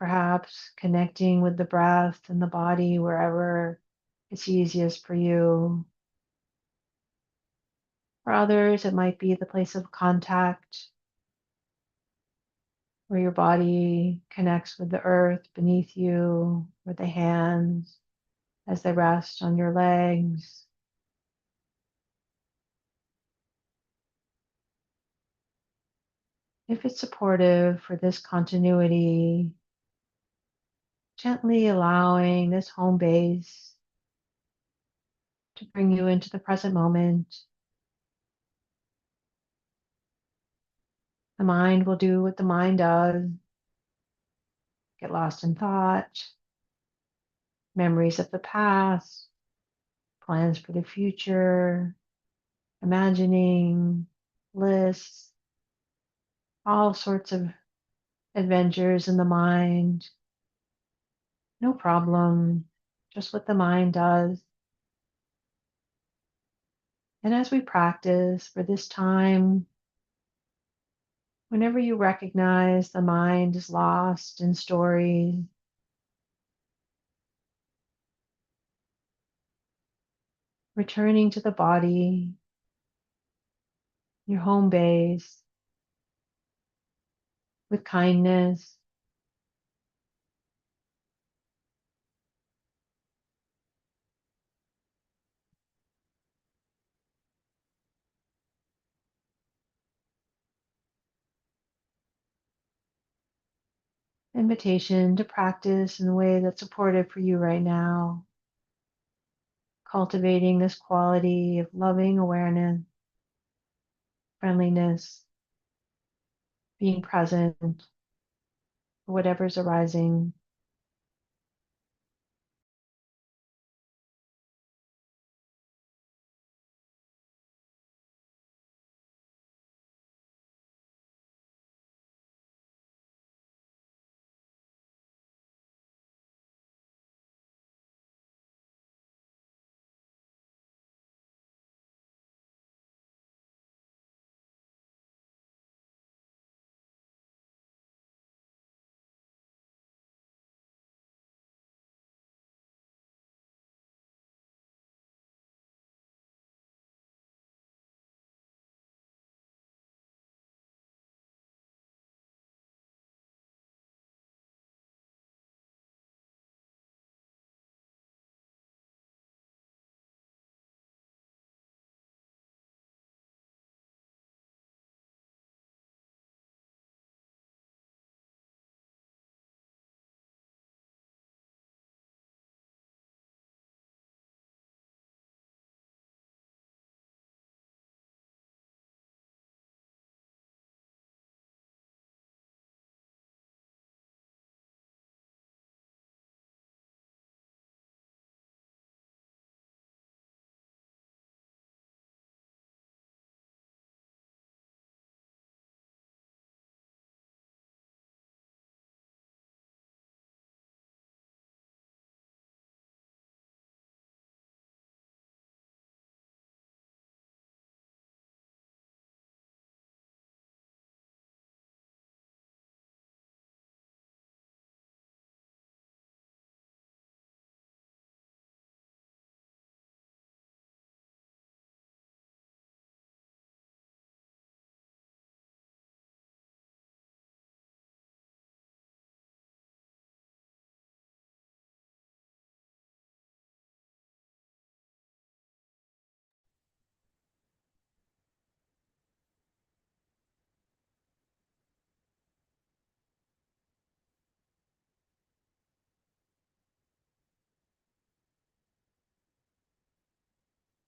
perhaps connecting with the breath and the body wherever it's easiest for you. For others, it might be the place of contact where your body connects with the earth beneath you, or the hands as they rest on your legs. If it's supportive for this continuity, gently allowing this home base to bring you into the present moment. The mind will do what the mind does, get lost in thought, memories of the past, plans for the future, imagining, lists, all sorts of adventures in the mind. No problem, just what the mind does. And as we practice for this time, whenever you recognize the mind is lost in stories, returning to the body, your home base, with kindness, invitation to practice in a way that's supportive for you right now, cultivating this quality of loving awareness, friendliness, being present for whatever's arising.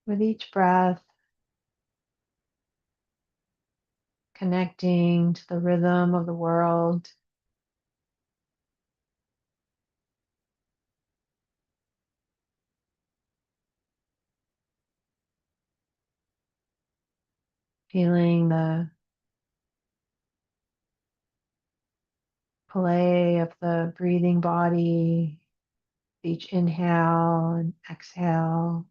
With each breath, connecting to the rhythm of the world, feeling the play of the breathing body, each inhale and exhale,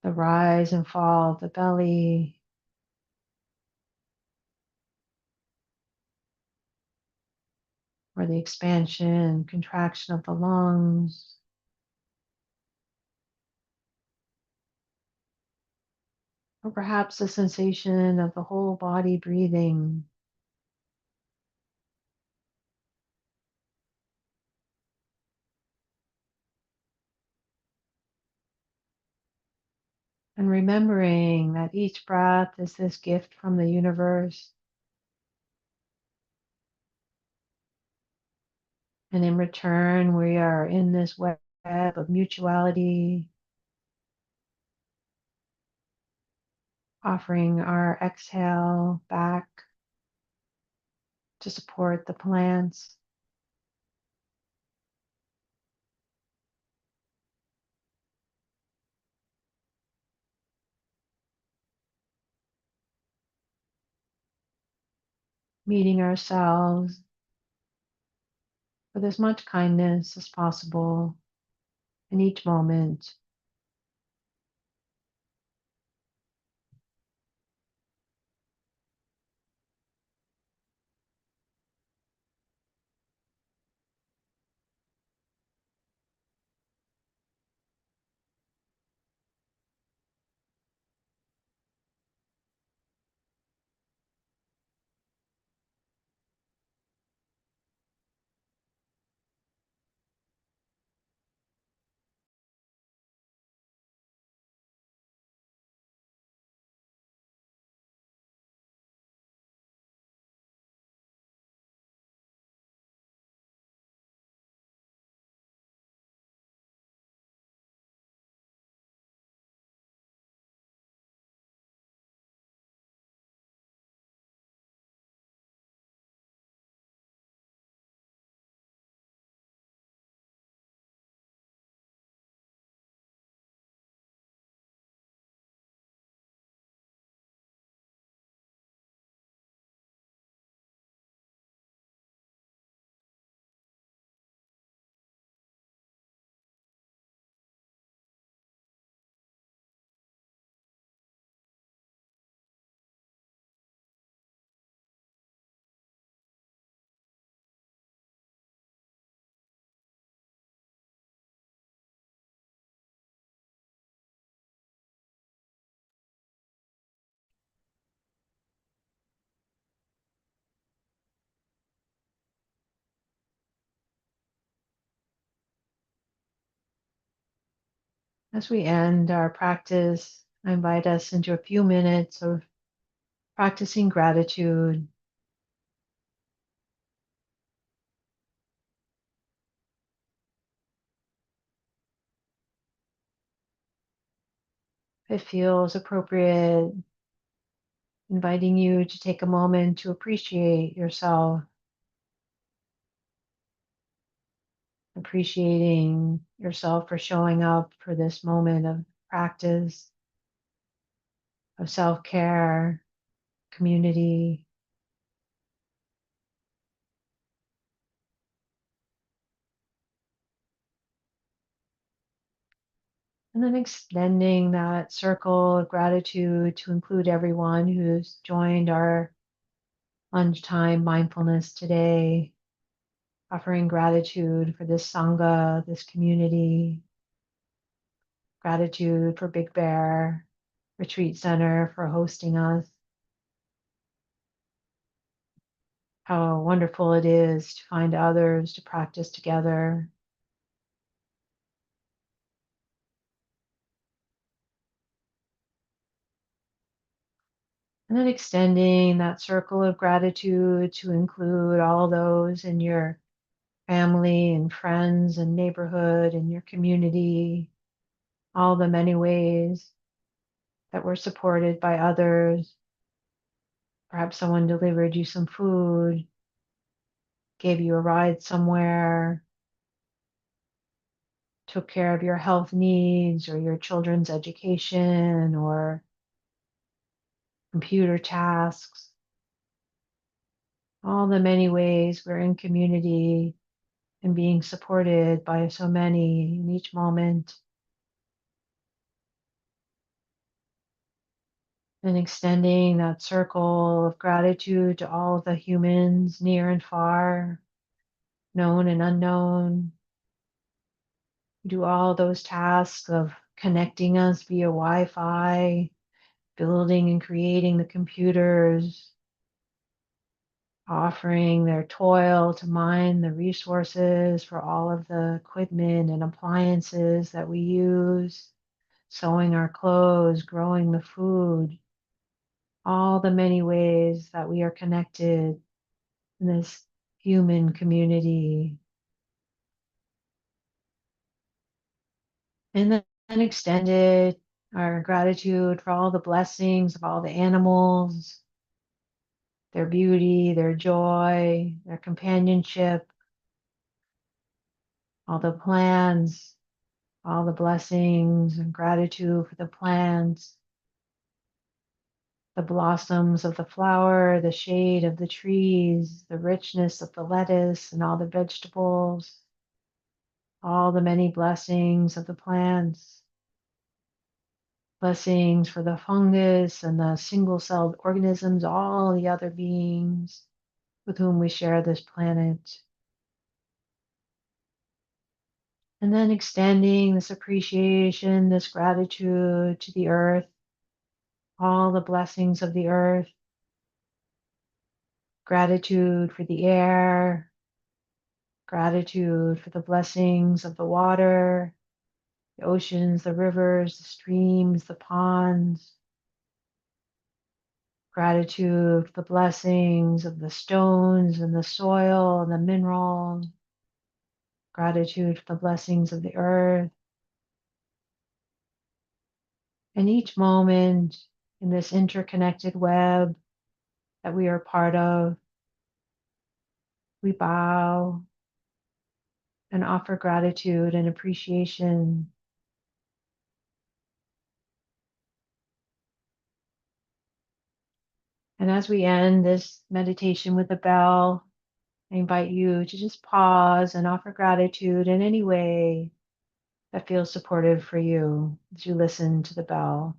the rise and fall of the belly, or the expansion and contraction of the lungs, or perhaps the sensation of the whole body breathing. And remembering that each breath is this gift from the universe. And in return, we are in this web of mutuality, offering our exhale back to support the plants. Meeting ourselves with as much kindness as possible in each moment. As we end our practice, I invite us into a few minutes of practicing gratitude. If it feels appropriate, inviting you to take a moment to appreciate yourself, appreciating yourself for showing up for this moment of practice, of self care, community, and then extending that circle of gratitude to include everyone who's joined our lunchtime mindfulness today, offering gratitude for this Sangha, this community, gratitude for Big Bear Retreat Center for hosting us. How wonderful it is to find others to practice together. And then extending that circle of gratitude to include all those in your family and friends and neighborhood and your community, all the many ways that we're supported by others. Perhaps someone delivered you some food, gave you a ride somewhere, took care of your health needs or your children's education or computer tasks. All the many ways we're in community and being supported by so many in each moment. And extending that circle of gratitude to all of the humans near and far, known and unknown. We do all those tasks of connecting us via Wi-Fi, building and creating the computers, offering their toil to mine the resources for all of the equipment and appliances that we use, sewing our clothes, growing the food, all the many ways that we are connected in this human community. And then extended our gratitude for all the blessings of all the animals, their beauty, their joy, their companionship, all the plants, all the blessings and gratitude for the plants, the blossoms of the flower, the shade of the trees, the richness of the lettuce and all the vegetables, all the many blessings of the plants, blessings for the fungus and the single celled organisms, all the other beings with whom we share this planet. And then extending this appreciation, this gratitude to the earth, all the blessings of the earth, gratitude for the air, gratitude for the blessings of the water, the oceans, the rivers, the streams, the ponds, gratitude for the blessings of the stones and the soil and the minerals, gratitude for the blessings of the earth. And each moment in this interconnected web that we are part of, we bow and offer gratitude and appreciation. And as we end this meditation with a bell, I invite you to just pause and offer gratitude in any way that feels supportive for you as you listen to the bell.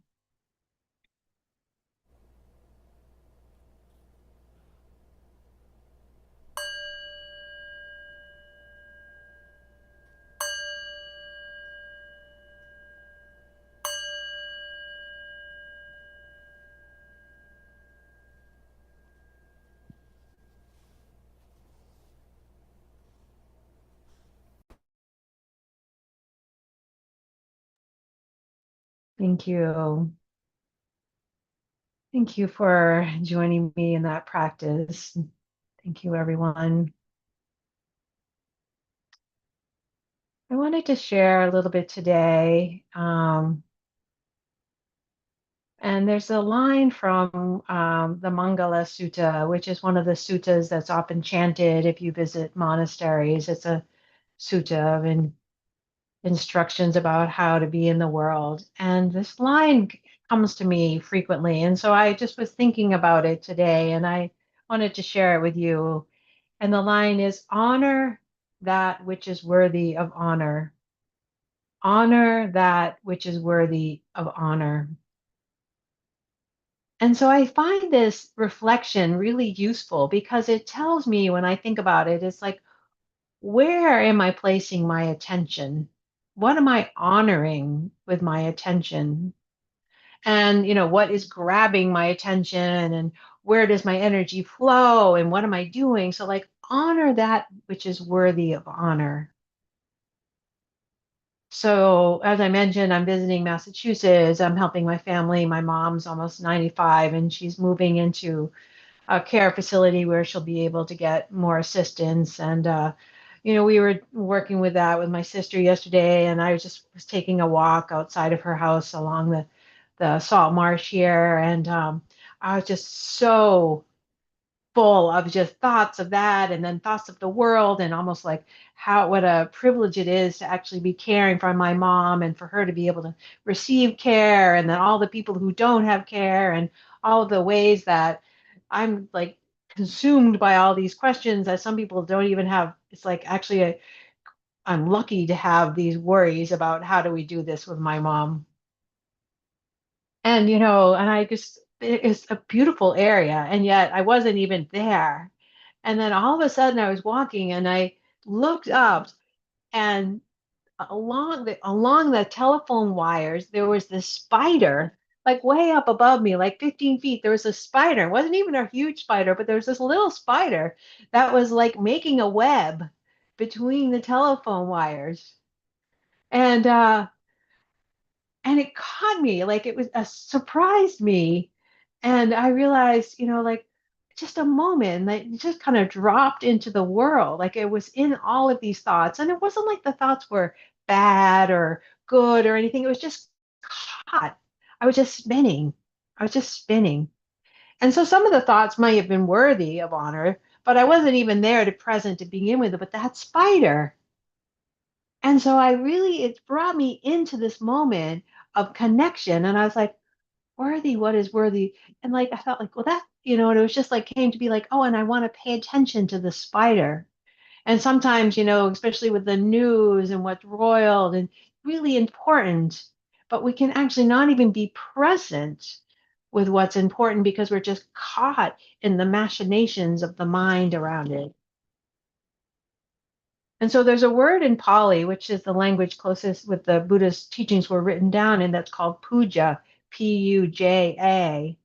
Thank you. Thank you for joining me in that practice. Thank you, everyone. I wanted to share a little bit today. And there's a line from the Mangala Sutta, which is one of the suttas that's often chanted if you visit monasteries. It's a sutta of instructions about how to be in the world. And this line comes to me frequently. And so I just was thinking about it today and I wanted to share it with you. And the line is honor that which is worthy of honor. Honor that which is worthy of honor. And so I find this reflection really useful because it tells me when I think about it, it's like, where am I placing my attention? What am I honoring with my attention? And, what is grabbing my attention and where does my energy flow and what am I doing? So, like, honor that which is worthy of honor. So, as I mentioned, I'm visiting Massachusetts. I'm helping my family. My mom's almost 95 and she's moving into a care facility where she'll be able to get more assistance. And, we were working with that with my sister yesterday, and I was taking a walk outside of her house along the salt marsh here. And I was just so full of just thoughts of that and then thoughts of the world and almost like what a privilege it is to actually be caring for my mom and for her to be able to receive care and then all the people who don't have care and all of the ways that I'm like consumed by all these questions that some people don't even have. It's like actually I'm lucky to have these worries about how do we do this with my mom. And and it's a beautiful area and yet I wasn't even there. And then all of a sudden I was walking and I looked up, and along the telephone wires, there was this spider, like way up above me, like 15 feet. There was a spider. It wasn't even a huge spider, but there was this little spider that was like making a web between the telephone wires. And and it caught me, like it was surprised me. And I realized, like just a moment, like it just kind of dropped into the world, like it was in all of these thoughts. And it wasn't like the thoughts were bad or good or anything. It was just caught. I was just spinning. I was just spinning. And so some of the thoughts might have been worthy of honor, but I wasn't even there to present to begin with. But that spider, and so it brought me into this moment of connection. And I was like, worthy, what is worthy? And like, I felt like, well, and it was just like came to be like, oh, and I want to pay attention to the spider. And sometimes, especially with the news and what's roiled and really important, but we can actually not even be present with what's important because we're just caught in the machinations of the mind around it. And so there's a word in Pali, which is the language closest with the Buddhist teachings were written down, and that's called puja, Puja.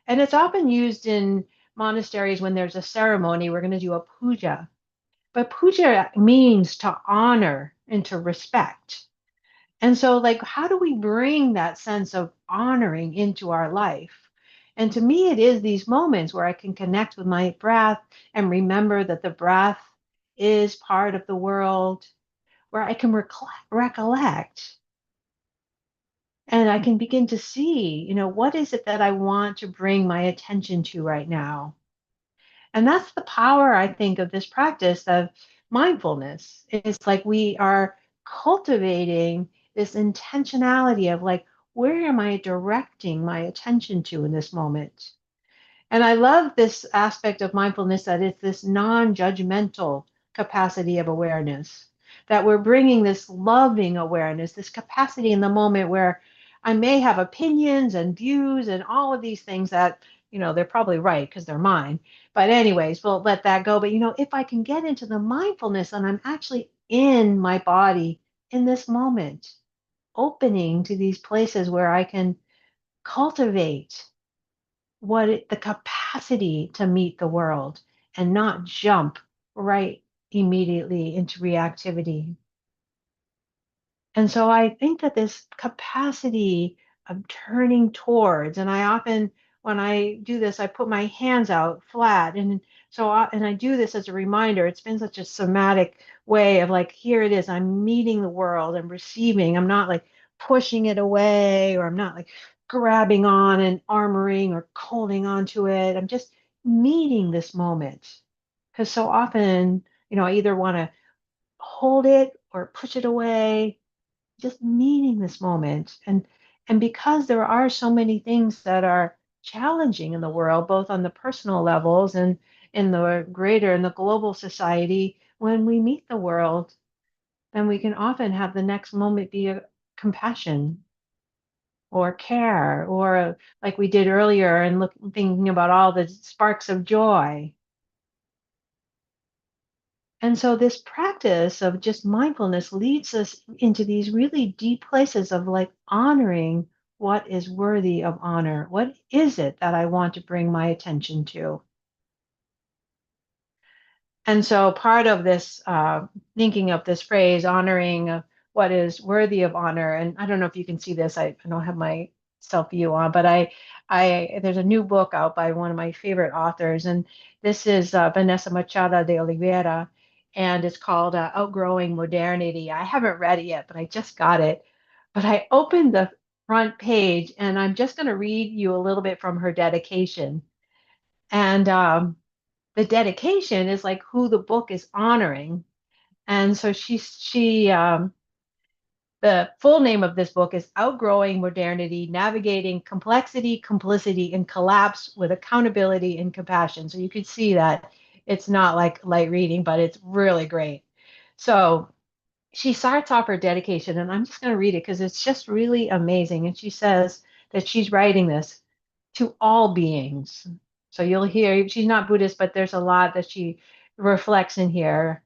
And it's often used in monasteries when there's a ceremony, we're going to do a puja. But puja means to honor and to respect. And so, like, how do we bring that sense of honoring into our life? And to me, it is these moments where I can connect with my breath and remember that the breath is part of the world, where I can recollect and I can begin to see, what is it that I want to bring my attention to right now? And that's the power, I think, of this practice of mindfulness. It's like we are cultivating this intentionality of like, where am I directing my attention to in this moment? And I love this aspect of mindfulness that it's this non judgmental capacity of awareness, that we're bringing this loving awareness, this capacity in the moment where I may have opinions and views and all of these things that, they're probably right because they're mine. But, anyways, we'll let that go. But, if I can get into the mindfulness and I'm actually in my body in this moment, opening to these places where I can cultivate the capacity to meet the world and not jump right immediately into reactivity. And so I think that this capacity of turning towards, and I often, when I do this, I put my hands out flat. And I do this as a reminder. It's been such a somatic way of like, here it is. I'm meeting the world. I'm receiving. I'm not like pushing it away, or I'm not like grabbing on and armoring or holding on to it. I'm just meeting this moment. Because so often, I either want to hold it or push it away, just meeting this moment. And because there are so many things that are challenging in the world, both on the personal levels and in the global society, when we meet the world, then we can often have the next moment be a compassion or care, or like we did earlier, and thinking about all the sparks of joy. And so this practice of just mindfulness leads us into these really deep places of like honoring what is worthy of honor. What is it that I want to bring my attention to? And so part of this thinking of this phrase, honoring what is worthy of honor, and I don't know if you can see this, I don't have my self view on, but there's a new book out by one of my favorite authors, and this is Vanessa Machado de Oliveira, and it's called Outgrowing Modernity. I haven't read it yet, but I just got it. But I opened the front page, and I'm just going to read you a little bit from her dedication. And the dedication is like who the book is honoring. And so the full name of this book is Outgrowing Modernity, Navigating Complexity, Complicity, and Collapse with Accountability and Compassion. So you could see that it's not like light reading, but it's really great. So she starts off her dedication, and I'm just going to read it because it's just really amazing. And she says that she's writing this to all beings. So you'll hear she's not Buddhist, but there's a lot that she reflects in here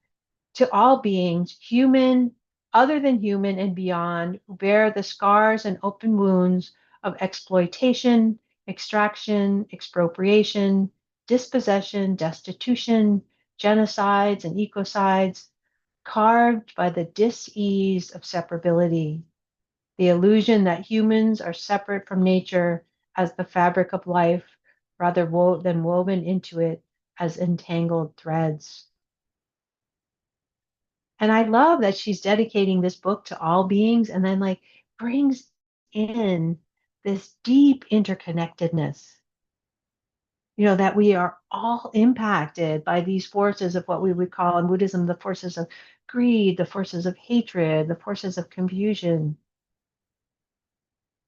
to all beings, human, other than human, and beyond, who bear the scars and open wounds of exploitation, extraction, expropriation, dispossession, destitution, genocides, and ecocides, carved by the dis-ease of separability, the illusion that humans are separate from nature as the fabric of life rather than woven into it as entangled threads. And I love that she's dedicating this book to all beings and then like brings in this deep interconnectedness, that we are all impacted by these forces of what we would call in Buddhism the forces of greed, the forces of hatred, the forces of confusion.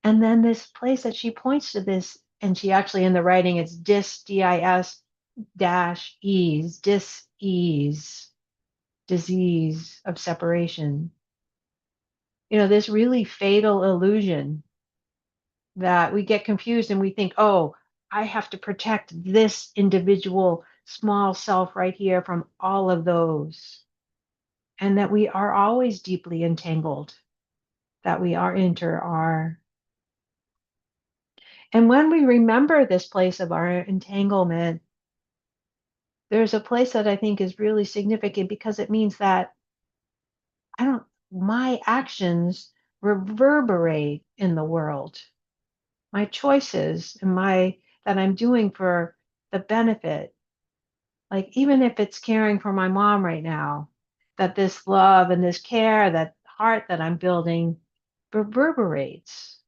And then this place that she points to this, and she actually in the writing, it's dis dash ease, dis-ease, disease of separation. This really fatal illusion that we get confused and we think, oh, I have to protect this individual small self right here from all of those. And that we are always deeply entangled, that we are are. And when we remember this place of our entanglement, there's a place that I think is really significant because it means that I don't, my actions reverberate in the world. My choices and that I'm doing for the benefit. Like, even if it's caring for my mom right now, that this love and this care, that heart that I'm building reverberates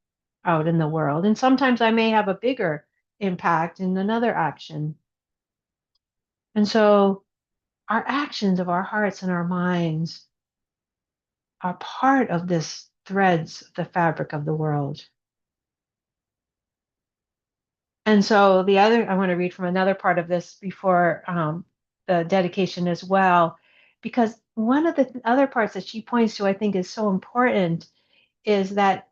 out in the world. And sometimes I may have a bigger impact in another action. And so our actions of our hearts and our minds are part of this threads, the fabric of the world. And so I want to read from another part of this before the dedication as well, because one of the other parts that she points to, I think, is so important, is that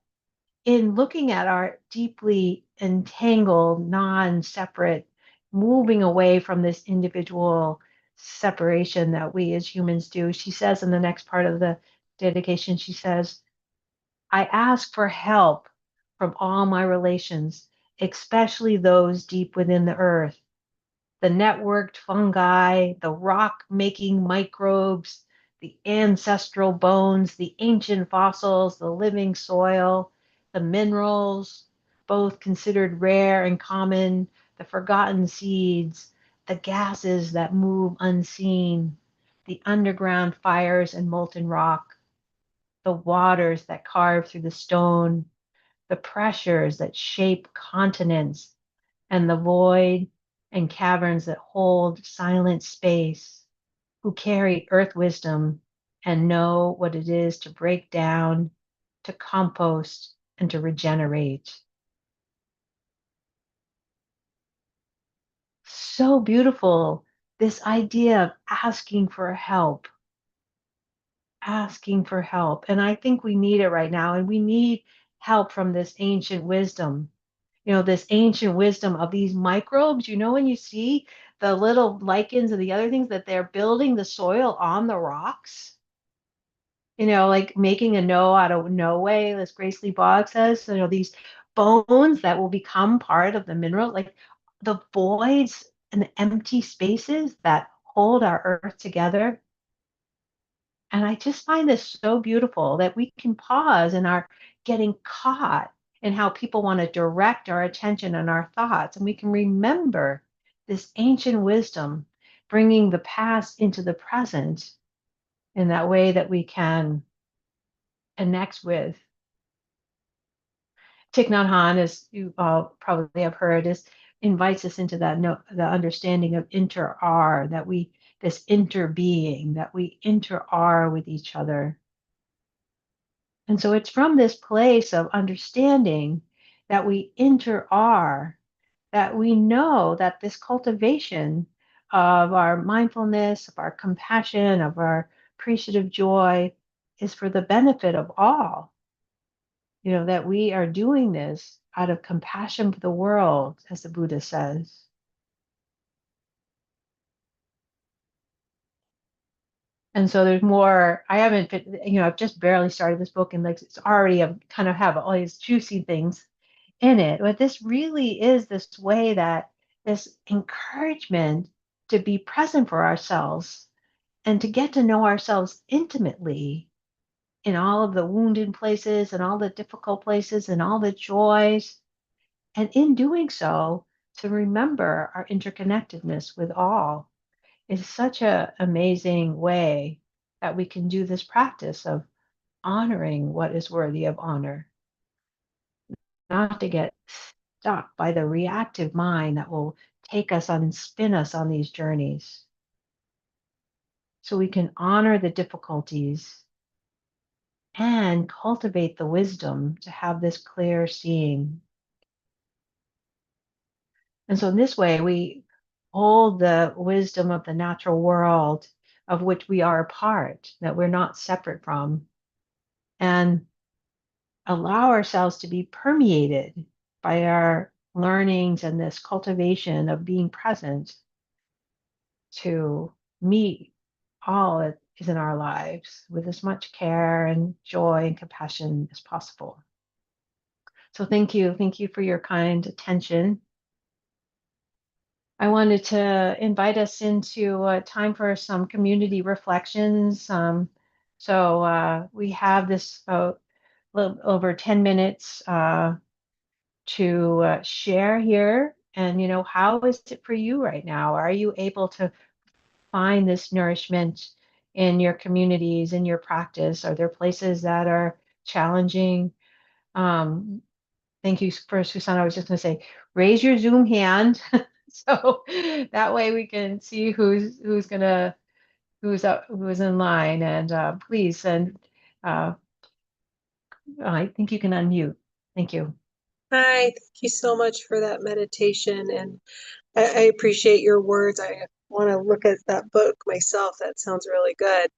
in looking at our deeply entangled, non-separate, moving away from this individual separation that we as humans do, she says in the next part of the dedication, she says, I ask for help from all my relations, especially those deep within the earth, the networked fungi, the rock making microbes, the ancestral bones, the ancient fossils, the living soil, the minerals, both considered rare and common, the forgotten seeds, the gases that move unseen, the underground fires and molten rock, the waters that carve through the stone, the pressures that shape continents, and the void and caverns that hold silent space, who carry earth wisdom and know what it is to break down, to compost, and to regenerate. So beautiful, this idea of asking for help. And I think we need it right now. And we need help from this ancient wisdom, this ancient wisdom of these microbes. When you see the little lichens and the other things that they're building the soil on the rocks, like making a no out of no way, as Grace Lee Bogg says, these bones that will become part of the mineral, like the voids and the empty spaces that hold our earth together. And I just find this so beautiful that we can pause in our getting caught in how people want to direct our attention and our thoughts. And we can remember this ancient wisdom, bringing the past into the present in that way that we can connect with. Thich Nhat Hanh, as you probably have heard, invites us into that the understanding of inter-are, this interbeing, that we inter-are with each other. And so it's from this place of understanding that we are, that we know that this cultivation of our mindfulness, of our compassion, of our appreciative joy is for the benefit of all. That we are doing this out of compassion for the world, as the Buddha says. And so there's more. I haven't, I've just barely started this book, and like it's already kind of have all these juicy things in it. But this really is this way that this encouragement to be present for ourselves and to get to know ourselves intimately in all of the wounded places and all the difficult places and all the joys. And in doing so, to remember our interconnectedness with all is such an amazing way that we can do this practice of honoring what is worthy of honor, not to get stuck by the reactive mind that will take us on and spin us on these journeys. So we can honor the difficulties and cultivate the wisdom to have this clear seeing. And so in this way, we hold the wisdom of the natural world of which we are a part, that we're not separate from, and allow ourselves to be permeated by our learnings and this cultivation of being present to meet all that is in our lives with as much care and joy and compassion as possible. So thank you. Thank you for your kind attention. I wanted to invite us into time for some community reflections. So we have this little over 10 minutes to share here. And, how is it for you right now? Are you able to find this nourishment in your communities, in your practice? Are there places that are challenging? Um, Thank you for Susanna. I was just going to say, raise your Zoom hand, so that way we can see who's gonna who's in line. And please, and uh, I think you can unmute. Thank you. Hi, thank you so much for that meditation, and I appreciate your words. I want to look at that book myself. That sounds really good.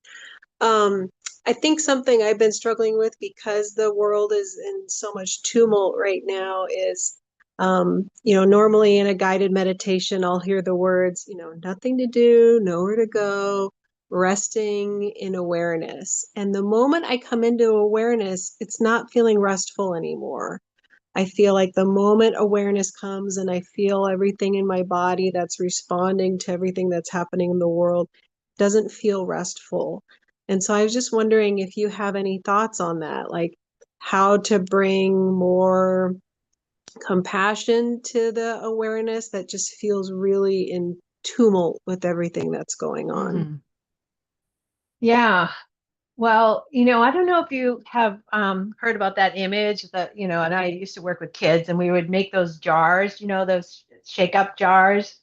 Um, I think something I've been struggling with because the world is in so much tumult right now is, normally in a guided meditation, I'll hear the words, nothing to do, nowhere to go, resting in awareness. And the moment I come into awareness, it's not feeling restful anymore. I feel like the moment awareness comes and I feel everything in my body that's responding to everything that's happening in the world doesn't feel restful. And so I was just wondering if you have any thoughts on that, like how to bring more compassion to the awareness that just feels really in tumult with everything that's going on. Hmm. Yeah. Well, I don't know if you have heard about that image that, and I used to work with kids and we would make those jars, those shake up jars.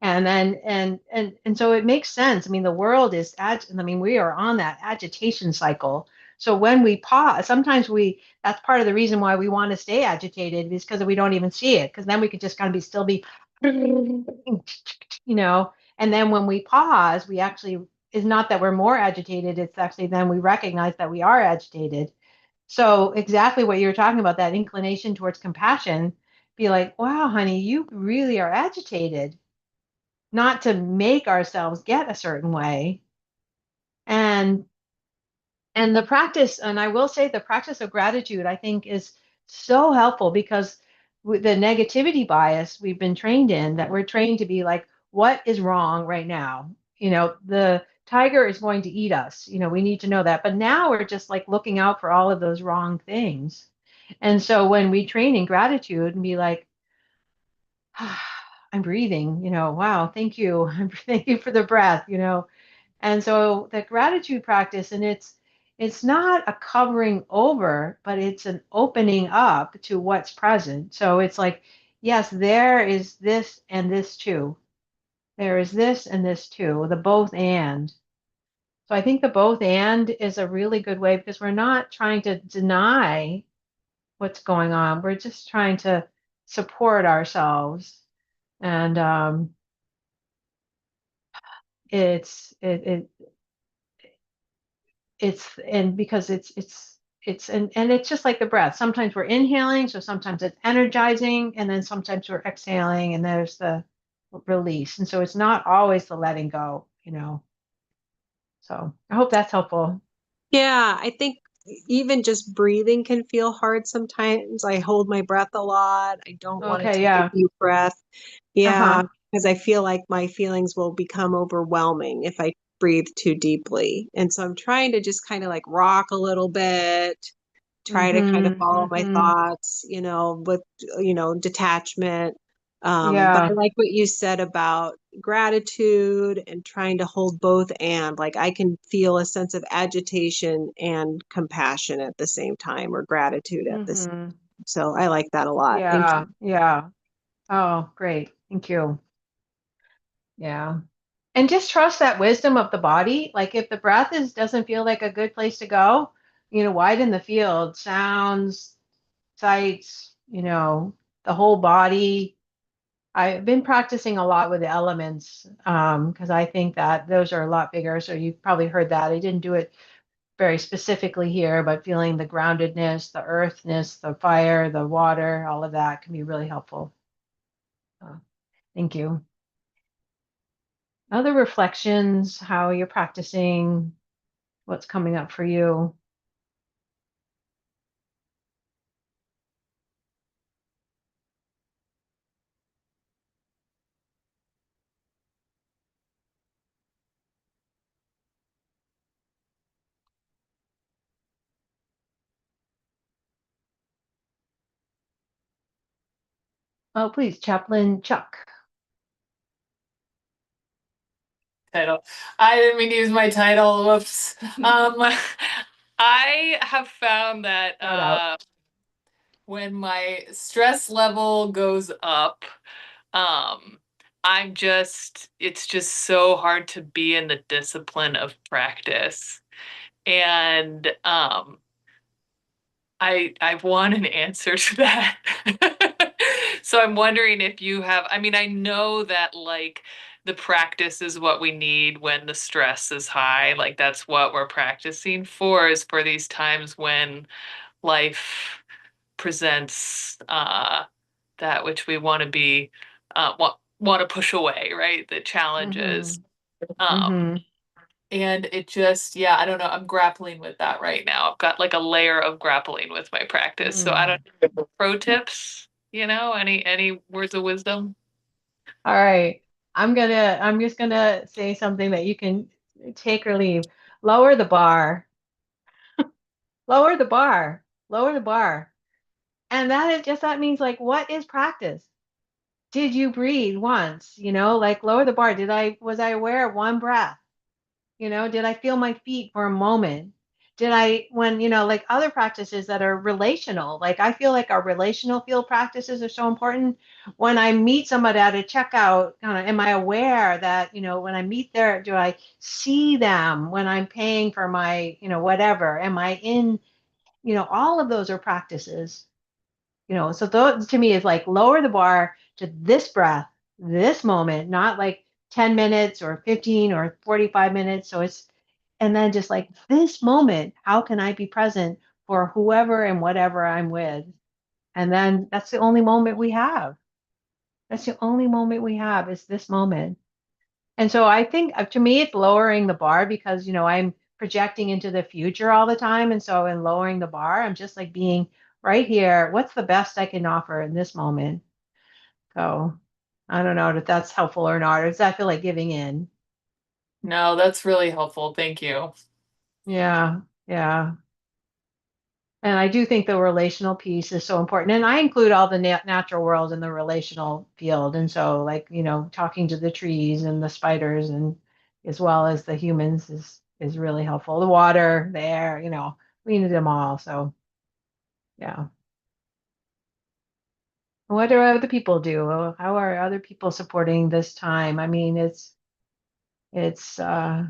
And then and so it makes sense. I mean, the world is we are on that agitation cycle. So when we pause, sometimes that's part of the reason why we want to stay agitated is because we don't even see it. Because then we could just kind of still be, and then when we pause, we actually is not that we're more agitated, it's actually then we recognize that we are agitated. So exactly what you're talking about, that inclination towards compassion, be like, wow, honey, you really are agitated, not to make ourselves get a certain way. and and the practice, and I will say the practice of gratitude, I think is so helpful because with the negativity bias we've been trained in, that we're trained to be like, what is wrong right now? The tiger is going to eat us. We need to know that, but now we're just like looking out for all of those wrong things. And so when we train in gratitude and be like, I'm breathing, wow, thank you. Thank you for the breath. And so the gratitude practice, and it's not a covering over, but it's an opening up to what's present. So it's like, yes, there is this and this too. There is this and this too, the both and. So I think the both and is a really good way because we're not trying to deny what's going on. We're just trying to support ourselves. And it's it, it's and because it's and it's just like the breath. Sometimes we're inhaling, so sometimes it's energizing, and then sometimes we're exhaling, and there's the release. And so it's not always the letting go. So I hope that's helpful. Yeah, I think even just breathing can feel hard sometimes. I hold my breath a lot. I don't want to Okay, take a yeah. deep breath. Yeah, Uh-huh. because I feel like my feelings will become overwhelming if I breathe too deeply. And so I'm trying to just kind of like rock a little bit, try to kind of Mm-hmm. follow my Mm-hmm. thoughts, with, detachment. But I Yeah. like what you said about gratitude and trying to hold both and like I can feel a sense of agitation and compassion at the same time or gratitude at this. Mm-hmm. So I like that a lot. Thank Yeah. you. Yeah. Oh, great. Thank you. Yeah. And just trust that wisdom of the body. Like if the breath is doesn't feel like a good place to go, widen the field, sounds, sights, the whole body. I've been practicing a lot with the elements because I think that those are a lot bigger. So you've probably heard that. I didn't do it very specifically here, but feeling the groundedness, the earthness, the fire, the water, all of that can be really helpful. Uh, thank you. Other reflections, how you're practicing, what's coming up for you. Oh, please, Chaplain Chuck. Title. I didn't mean to use my title. Whoops. I have found that Throw it out. when my stress level goes up, um, it's just so hard to be in the discipline of practice. And I want an answer to that. So I'm wondering if you have, I mean, I know that like the practice is what we need when the stress is high. Like that's what we're practicing for, is for these times when life presents that which we want to be want to push away, right? The challenges. Mm-hmm. Um Mm-hmm. and it just, yeah, I don't know. I'm grappling with that right now. I've got like a layer of grappling with my practice. So I Mm. don't know, pro tips, any words of wisdom? All right. I'm just gonna say something that you can take or leave. Lower the bar. Lower the bar. Lower the bar. And that means like, what is practice? Did you breathe once? Like lower the bar. Was I aware of one breath? Did I feel my feet for a moment? Did I, when, like other practices that are relational, like I feel like our relational field practices are so important. When I meet somebody at a checkout, am I aware that, when I meet there, do I see them when I'm paying for my, whatever? Am I in, all of those are practices, so those to me is like lower the bar to this breath, this moment, not like 10 minutes or 15 or 45 minutes. So it's, and then just like this moment, how can I be present for whoever and whatever I'm with? And then that's the only moment we have. That's the only moment we have is this moment. And so I think to me, it's lowering the bar because, I'm projecting into the future all the time. And so in lowering the bar, I'm just like being right here. What's the best I can offer in this moment? So I don't know if that's helpful or not. Or does that feel like giving in? No, that's really helpful. Thank you. Yeah. Yeah. And I do think the relational piece is so important. And I include all the natural world in the relational field. And so, like, talking to the trees and the spiders and as well as the humans is really helpful. The water, the air, we need them all. So, yeah. What do other people do? How are other people supporting this time? I mean, it's, uh,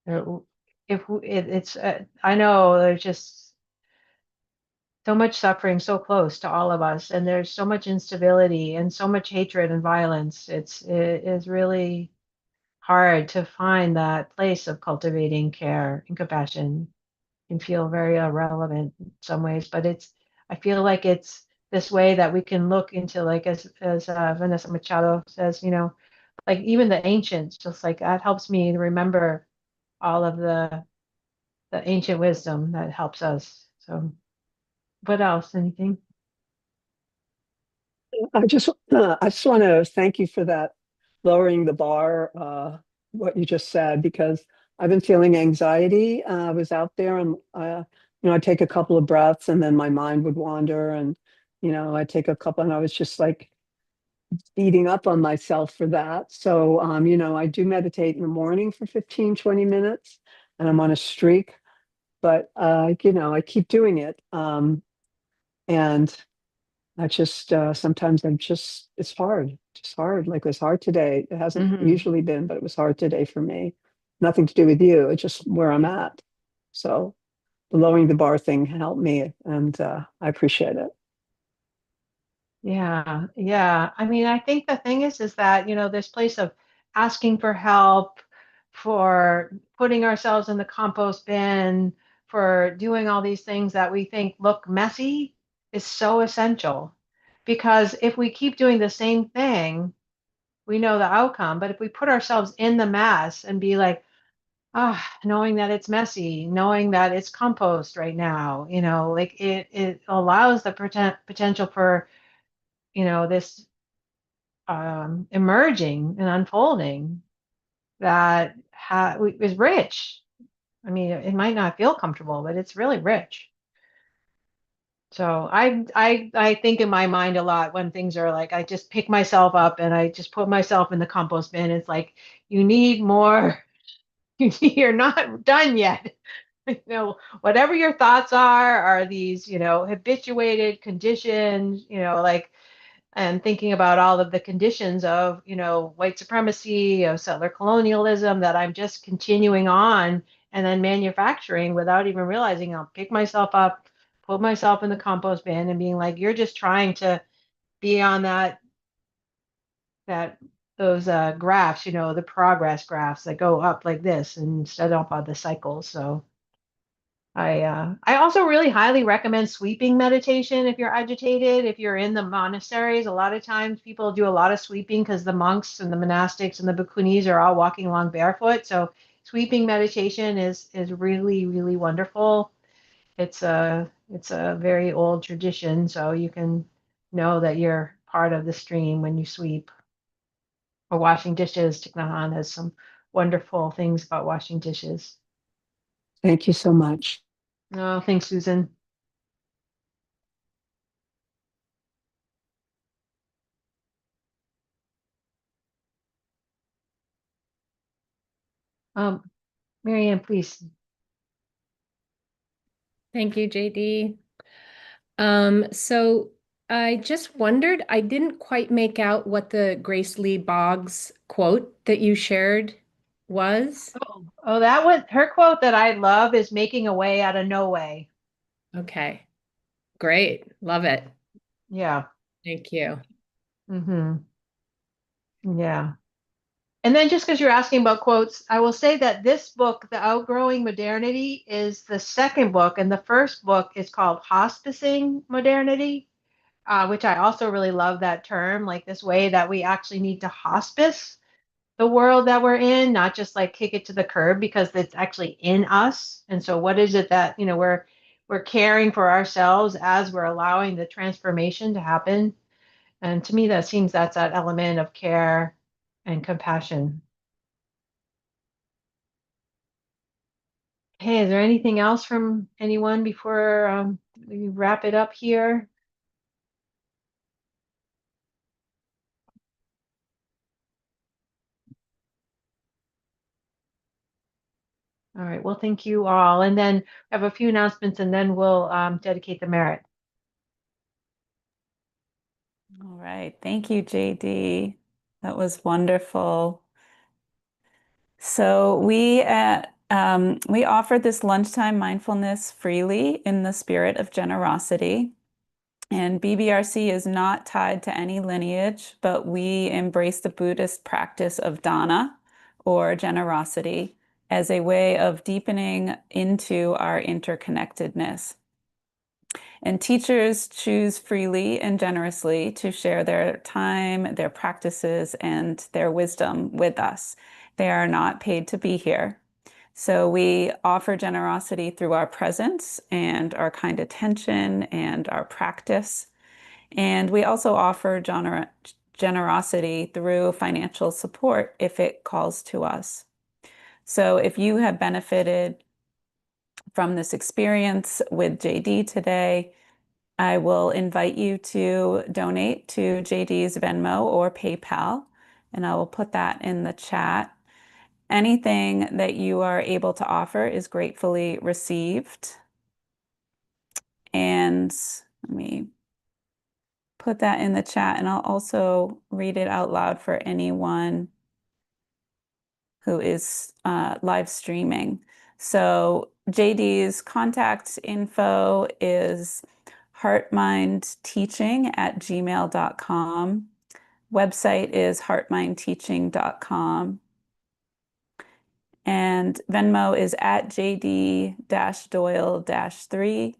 if it's, I know there's just so much suffering so close to all of us, and there's so much instability and so much hatred and violence. It is really hard to find that place of cultivating care and compassion. Can feel very irrelevant in some ways, but I feel like it's this way that we can look into, like, as Vanessa Machado says, like even the ancients, just like that helps me to remember all of the ancient wisdom that helps us. So, what else? Anything? I just want to thank you for that lowering the bar, what you just said, because I've been feeling anxiety. I was out there and, I take a couple of breaths and then my mind would wander and, I take a couple and I was just like beating up on myself for that. So, I do meditate in the morning for 15, 20 minutes and I'm on a streak, but, I keep doing it. And I just sometimes it's hard, just hard. Like it was hard today. It hasn't Hmm. usually been, but it was hard today for me. Nothing to do with you. It's just where I'm at. So the lowering the bar thing helped me, and I appreciate it. Yeah, yeah. I mean, I think the thing is that, this place of asking for help, for putting ourselves in the compost bin, for doing all these things that we think look messy is so essential. Because if we keep doing the same thing, we know the outcome. But if we put ourselves in the mess and be like, knowing that it's messy, knowing that it's compost right now, like it allows the potential for, this emerging and unfolding that is rich. I mean, it might not feel comfortable, but it's really rich. So I think in my mind a lot when things are like I just pick myself up and I just put myself in the compost bin. It's like you need more. You're not done yet. Whatever your thoughts are these, habituated conditions, like and thinking about all of the conditions of, white supremacy, of settler colonialism that I'm just continuing on and then manufacturing without even realizing I'll pick myself up, put myself in the compost bin and being like, you're just trying to be on that those graphs, the progress graphs that go up like this instead of on the cycles. So I also really highly recommend sweeping meditation if you're agitated. If you're in the monasteries, a lot of times people do a lot of sweeping because the monks and the monastics and the bhikkhunis are all walking along barefoot. So sweeping meditation is really really wonderful. It's a very old tradition, so you can know that you're part of the stream when you sweep or washing dishes. Thich Nhat Hanh has some wonderful things about washing dishes. Thank you so much. Oh, thanks, Susan. Marianne, please. Thank you, JD. So I just wondered, I didn't quite make out what the Grace Lee Boggs quote that you shared was. Oh, that was her quote that I love is making a way out of no way. Okay, great. Love it. Yeah. Thank you. Hmm. Yeah. And then just because you're asking about quotes, I will say that this book, The Outgrowing Modernity, is the second book, and the first book is called Hospicing Modernity, which I also really love that term, like this way that we actually need to hospice the world that we're in, not just like kick it to the curb because it's actually in us. And so what is it that, we're caring for ourselves as we're allowing the transformation to happen? And to me that seems that's that element of care and compassion. Hey, is there anything else from anyone before we wrap it up here? All right, well, thank you all. And then I have a few announcements and then we'll dedicate the merit. All right. Thank you, JD. That was wonderful. So we offered this lunchtime mindfulness freely in the spirit of generosity. And BBRC is not tied to any lineage, but we embrace the Buddhist practice of dana, or generosity, as a way of deepening into our interconnectedness. And teachers choose freely and generously to share their time, their practices, and their wisdom with us. They are not paid to be here. So we offer generosity through our presence and our kind attention and our practice. And we also offer generosity through financial support if it calls to us. So if you have benefited from this experience with JD today, I will invite you to donate to JD's Venmo or PayPal, and I will put that in the chat. Anything that you are able to offer is gratefully received. And let me put that in the chat, and I'll also read it out loud for anyone who is live streaming. So JD's contact info is heartmindteaching@gmail.com. Website is heartmindteaching.com. And Venmo is at JD-Doyle-3.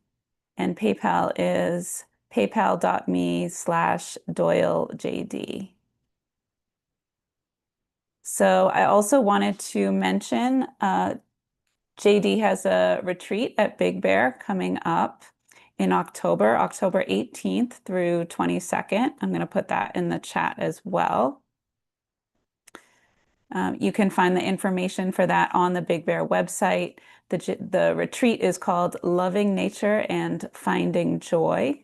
And PayPal is paypal.me/DoyleJD. So I also wanted to mention JD has a retreat at Big Bear coming up in October 18th through 22nd. I'm going to put that in the chat as well. You can find the information for that on the Big Bear website. The retreat is called Loving Nature and Finding Joy.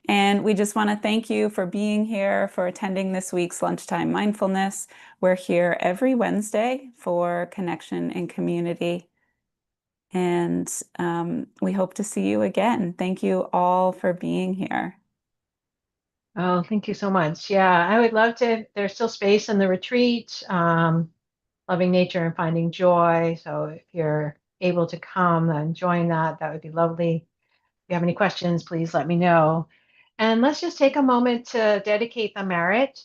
And we just want to thank you for being here, for attending this week's Lunchtime Mindfulness. We're here every Wednesday for connection and community. And we hope to see you again. Thank you all for being here. Oh, thank you so much. Yeah, I would love to. There's still space in the retreat, Loving Nature and Finding Joy. So if you're able to come and join that, that would be lovely. If you have any questions, please let me know. And let's just take a moment to dedicate the merit.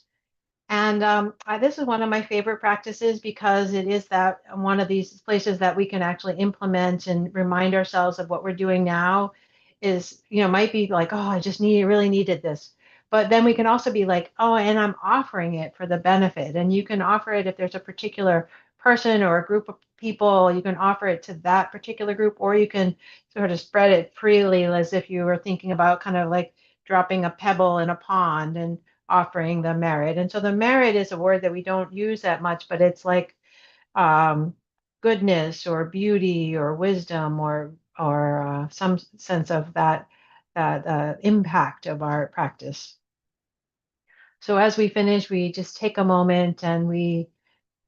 And this is one of my favorite practices because it is that one of these places that we can actually implement and remind ourselves of what we're doing now is, might be like, oh, I just really needed this. But then we can also be like, oh, and I'm offering it for the benefit. And you can offer it if there's a particular person or a group of people, you can offer it to that particular group, or you can sort of spread it freely as if you were thinking about kind of like dropping a pebble in a pond and offering the merit. And so the merit is a word that we don't use that much, but it's like goodness or beauty or wisdom or some sense of that impact of our practice. So as we finish, we just take a moment and we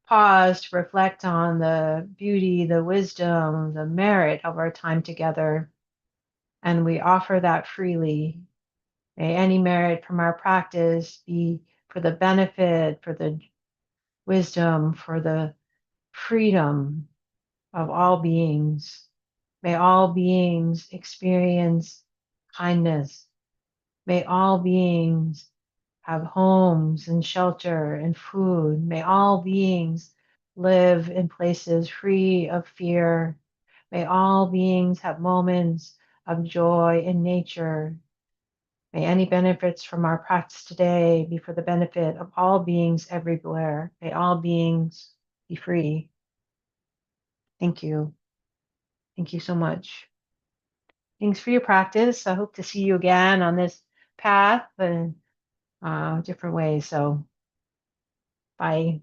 pause to reflect on the beauty, the wisdom, the merit of our time together. And we offer that freely. May any merit from our practice be for the benefit, for the wisdom, for the freedom of all beings. May all beings experience kindness. May all beings have homes and shelter and food. May all beings live in places free of fear. May all beings have moments of joy in nature. May any benefits from our practice today be for the benefit of all beings everywhere. May all beings be free. Thank you. Thank you so much. Thanks for your practice. I hope to see you again on this path in different ways. So, bye.